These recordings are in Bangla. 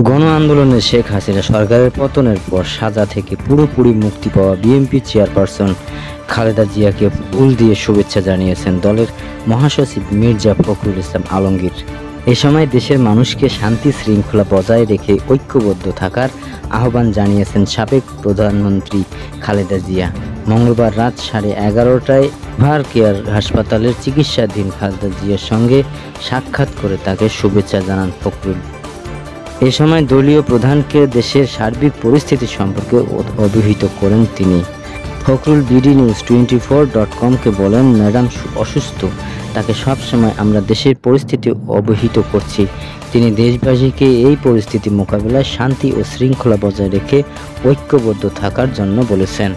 গণ আন্দোলনে শেখ হাসিনা সরকারের পতনের পর সাজা থেকে পুরোপুরি মুক্তি পাওয়া বিএনপি চেয়ারপারসন খালেদা জিয়াকে ফুল দিয়ে শুভেচ্ছা জানিয়েছেন দলের মহাসচিব মির্জা ফখরুল ইসলাম আলমগীর। এ সময় দেশের মানুষকে শান্তি শৃঙ্খলা বজায় রেখে ঐক্যবদ্ধ থাকার আহ্বান জানিয়েছেন সাবেক প্রধানমন্ত্রী খালেদা জিয়া। মঙ্গলবার রাত 11:30টায় ভার কেয়ার হাসপাতালের চিকিৎসাধীন খালেদা জিয়ার সঙ্গে সাক্ষাৎ করে তাকে শুভেচ্ছা জানান ফখরুল। এ সময় দলীয় প্রধানকে দেশের সার্বিক পরিস্থিতি সম্পর্কে অবহিত করেন তিনি। ফখরুল BDNews24.com-কে বলেন, ম্যাডাম অসুস্থ, তাকে সবসময় আমরা দেশের পরিস্থিতি অবহিত করছি। তিনি দেশবাসীকে এই পরিস্থিতি মোকাবিলায় শান্তি ও শৃঙ্খলা বজায় রেখে ঐক্যবদ্ধ থাকার জন্য বলেছেন।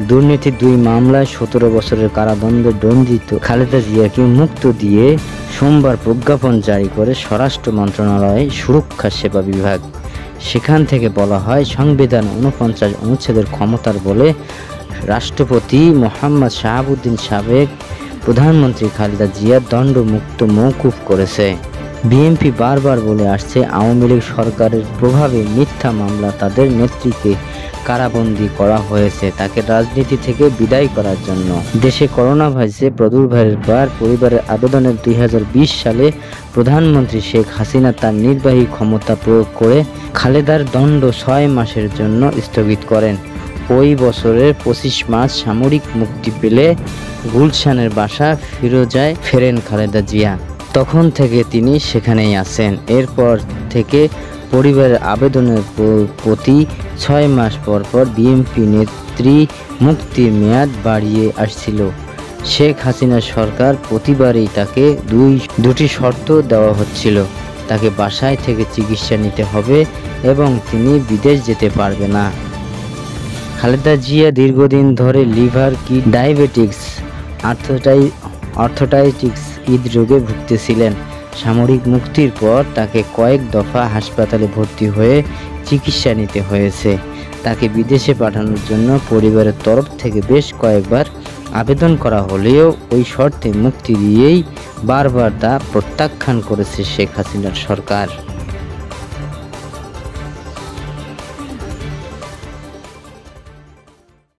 দুর্নীতির 2 মামলায় 17 বছরের কারাদণ্ডে দণ্ডিত খালেদা জিয়াকে মুক্ত দিয়ে সোমবার প্রজ্ঞাপন জারি করে স্বরাষ্ট্র মন্ত্রণালয় সুরক্ষা সেবা বিভাগ। সেখান থেকে বলা হয়, সংবিধান 49 অনুচ্ছেদের ক্ষমতার বলে রাষ্ট্রপতি মোহাম্মদ শাহাবুদ্দিন সাবেক প্রধানমন্ত্রী খালেদা জিয়া দণ্ডমুক্ত মওকুফ করেছে। বিএনপি বারবার বলে আসছে, আওয়ামী লীগ সরকারের প্রভাবে মিথ্যা মামলা তাদের নেত্রীকে কারাবন্দী করা হয়েছে তাকে রাজনীতি থেকে বিদায় করার জন্য। দেশে করোনা ভাইরাসের প্রাদুর্ভাবের পর পরিবারের আবেদনের 2020 সালে প্রধানমন্ত্রী শেখ হাসিনা তার নির্বাহী ক্ষমতা প্রয়োগ করে খালেদার দণ্ড 6 মাসের জন্য স্থগিত করেন। ওই বছরের 25 মার্চ সামরিক মুক্তি পেলে গুলশানের বাসা ফিরোজায় ফেরেন খালেদা জিয়া। তখন থেকে তিনি সেখানেই আছেন। এরপর থেকে পরিবারের আবেদনের প্রতি 6 মাস পর পর বিএনপি নেত্রী মুক্তির মেয়াদ বাড়িয়ে আসছিল। শেখ হাসিনা সরকার প্রতিবারই তাকে দুটি শর্ত দেওয়া হচ্ছিল, তাকে বাসায় থেকে চিকিৎসা নিতে হবে এবং তিনি বিদেশ যেতে পারবে না। খালেদা জিয়া দীর্ঘদিন ধরে লিভার, কিডনি, ডায়াবেটিস, আর্থ্রাইটিস হৃদরোগে ভুগতেছিলেন। সামরিক মুক্তির পর তাকে কয়েক দফা হাসপাতালে ভর্তি হয়ে চিকিৎসা নিতে হয়েছে। তাকে বিদেশে পাঠানোর জন্য পরিবারের তরফ থেকে বেশ কয়েকবার আবেদন করা হলেও ওই শর্তে মুক্তি দিয়েই বারবার তা প্রত্যাখ্যান করেছে শেখ হাসিনার সরকার।